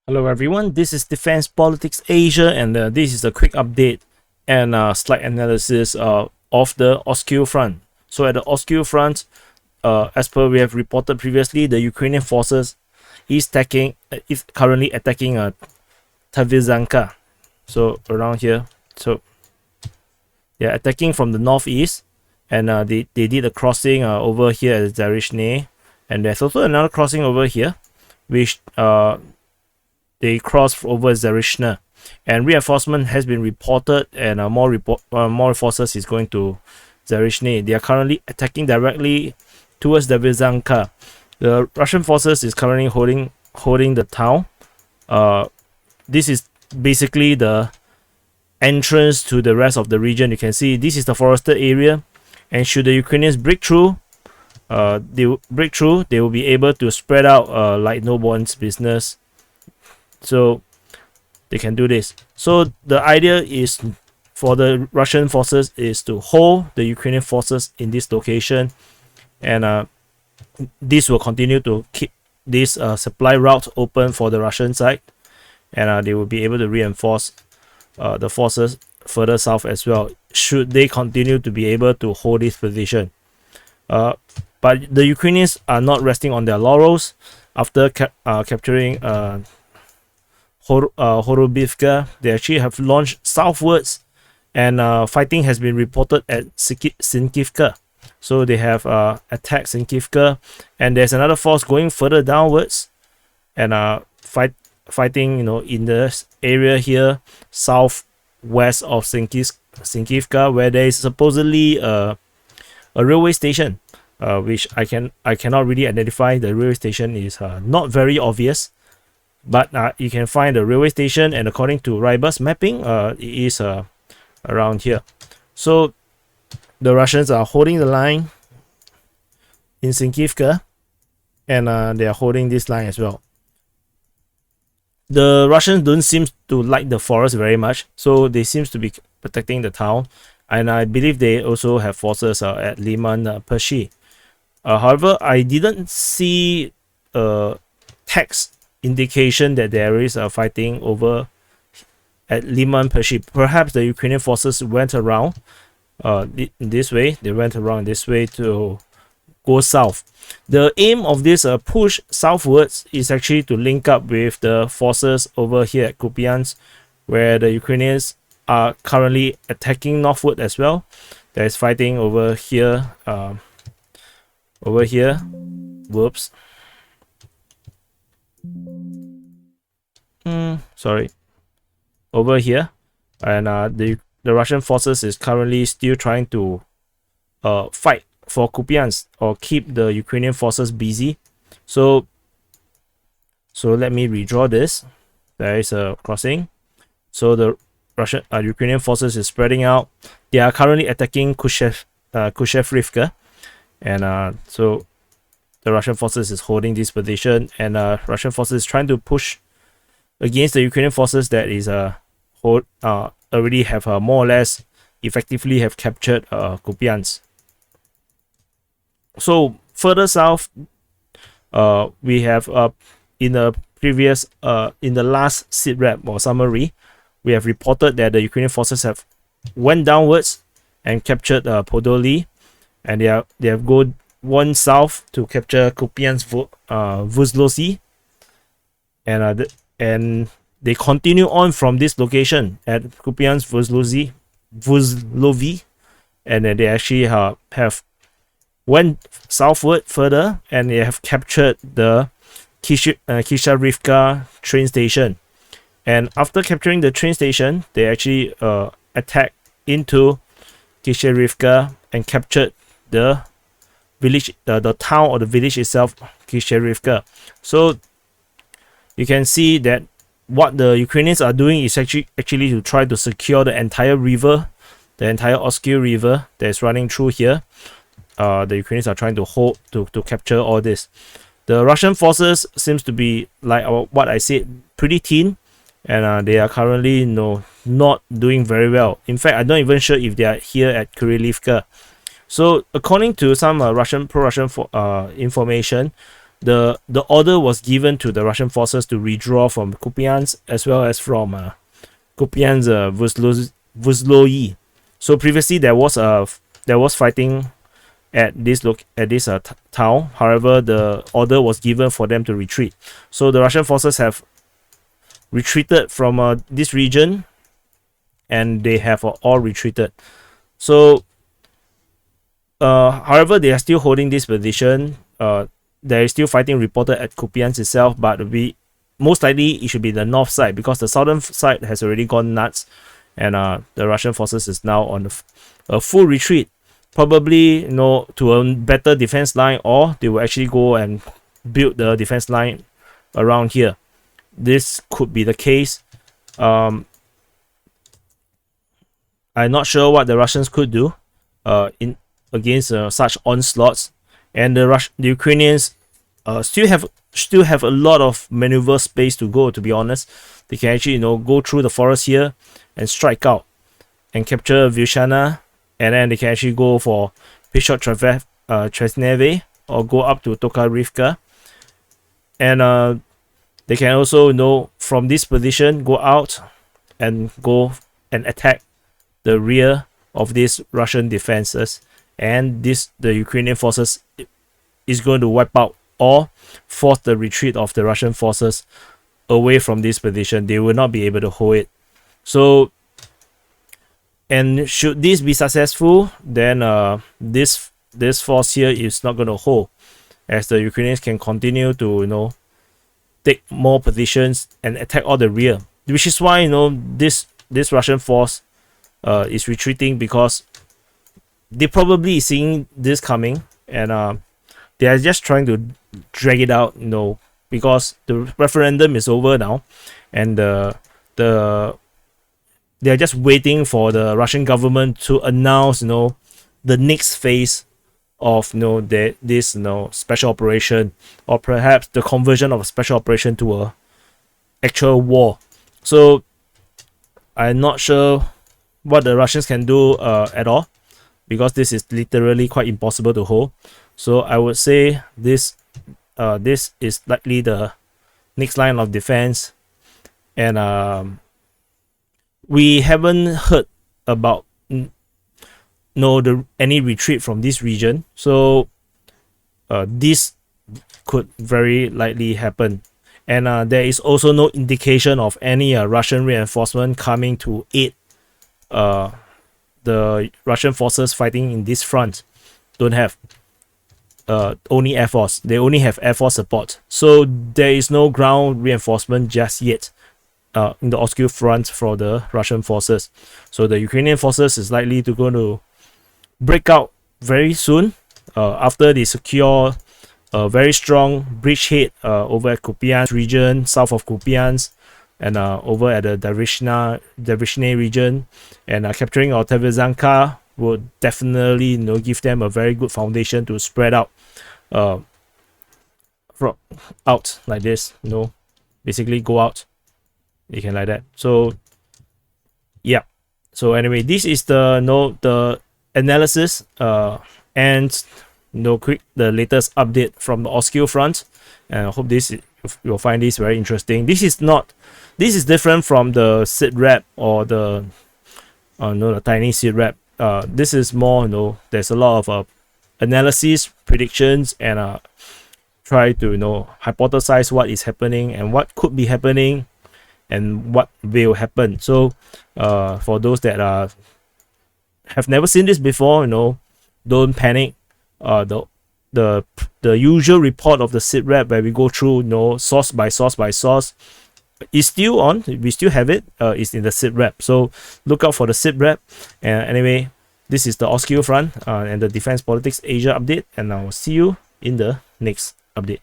Hello everyone, this is Defense Politics Asia, and this is a quick update and slight analysis of the Oskil Front. So at the Oskil Front, as per we have reported previously, the Ukrainian forces is currently attacking Dvorichna. So around here, so they're attacking from the northeast, and they did a crossing over here at Dvorichna, and there's also another crossing over here, which they crossed over Dvorichna, and reinforcement has been reported, and more forces is going to Dvorichna. They are currently attacking directly towards Dvorichna. The Russian forces is currently holding the town. This is basically the entrance to the rest of the region. You can see this is the forested area, and should the Ukrainians break through, they will be able to spread out like no one's business. So they can do this. So the idea is for the Russian forces is to hold the Ukrainian forces in this location, and this will continue to keep this supply route open for the Russian side, and they will be able to reinforce the forces further south as well, should they continue to be able to hold this position. But the Ukrainians are not resting on their laurels. After capturing Kharkiv, they actually have launched southwards, and fighting has been reported at Kivsharivka. So they have attacked Kivsharivka, and there's another force going further downwards, and fighting in this area here southwest of Kivsharivka, where there is supposedly a railway station, which I cannot really identify. The railway station is not very obvious, but you can find the railway station, and according to Ribus mapping, it is around here. So the Russians are holding the line in Kharkiv, and they are holding this line as well. The Russians don't seem to like the forest very much, so they seem to be protecting the town, and I believe they also have forces at Liman Pershi. However, I didn't see text indication that there is a fighting over at Liman Pershi. Perhaps the Ukrainian forces went around this way. They went around this way to go south. The aim of this push southwards is actually to link up with the forces over here at Kupyansk, where the Ukrainians are currently attacking northward as well. There is fighting over here. Whoops. Sorry. Over here, and the Russian forces is currently still trying to fight for Kupyansk, or keep the Ukrainian forces busy. So let me redraw this. There is a crossing. So the Ukrainian forces is spreading out. They are currently attacking Kivsharivka, and so the Russian forces is holding this position, and Russian forces is trying to push against the Ukrainian forces that is already have more or less effectively have captured Kupyansk. So further south, we have in the previous in the last sit rep or summary, we have reported that the Ukrainian forces have went downwards and captured Podoli, and they have gone one south to capture Kupyansk Vuzlosi, and they continue on from this location at Kupyansk Vuzlovi, and they actually have went southward further, and they have captured the Kivsharivka train station. And after capturing the train station, they actually attacked into Kivsharivka and captured the village, the town or the village itself, Kivsharivka. So you can see that what the Ukrainians are doing is actually to try to secure the entire river, the entire Oskil River that is running through here. The Ukrainians are trying to hold to capture all this. The Russian forces seems to be, like what I said, pretty thin, and they are currently not doing very well. In fact, I'm not even sure if they are here at Kivsharivka. So according to some pro-Russian information, the order was given to the Russian forces to withdraw from Kupyansk as well as from Kupyansk Vuzloyi. So previously there was fighting at this town. However, the order was given for them to retreat. So the Russian forces have retreated from this region, and they have all retreated. So, however, they are still holding this position. There is still fighting reported at Kupyansk itself, but most likely it should be the north side, because the southern side has already gone nuts, and the Russian forces is now on a full retreat, probably to a better defense line, or they will actually go and build the defense line around here. This could be the case. I'm not sure what the Russians could do against such onslaughts, and the Ukrainians still have a lot of maneuver space to go. To be honest, they can actually go through the forest here and strike out and capture Vyshana, and then they can actually go for Pishot Tresneve or go up to Kharkiv, and they can also from this position go out and go and attack the rear of these Russian defenses, and the Ukrainian forces is going to wipe out or force the retreat of the Russian forces away from this position. They will not be able to hold it. So, and should this be successful, then this force here is not going to hold, as the Ukrainians can continue to take more positions and attack all the rear, which is why this Russian force is retreating, because they probably seeing this coming, and they are just trying to drag it out, because the referendum is over now, and they are just waiting for the Russian government to announce the next phase of this special operation, or perhaps the conversion of a special operation to a actual war. So I'm not sure what the Russians can do at all, because this is literally quite impossible to hold. So I would say this is likely the next line of defense, and we haven't heard about any retreat from this region. So this could very likely happen, and there is also no indication of any Russian reinforcement coming to aid the Russian forces fighting in this front. Don't have. Only Air Force. They only have Air Force support. So there is no ground reinforcement just yet in the Oskil Front for the Russian forces. So the Ukrainian forces is likely to go to break out very soon after they secure a very strong bridgehead over at Kupyansk region, south of Kupyansk, and over at the Dvorichna region, and capturing Tevizanka would definitely give them a very good foundation to spread out out like this, basically go out. You can like that. So yeah. So anyway, this is the analysis and the latest update from the Oskil Front, and I hope you'll find this very interesting. This is different from the sit-rep or the tiny sit-rep. This is more, there's a lot of analysis, predictions, and try to hypothesize what is happening and what could be happening and what will happen. So for those that have never seen this before, don't panic. The usual report of the sit-rep where we go through source by source is still on. We still have it. It's in the sit-rep. So look out for the sit-rep. And anyway, this is the Oskil Front and the Defense Politics Asia update, and I will see you in the next update.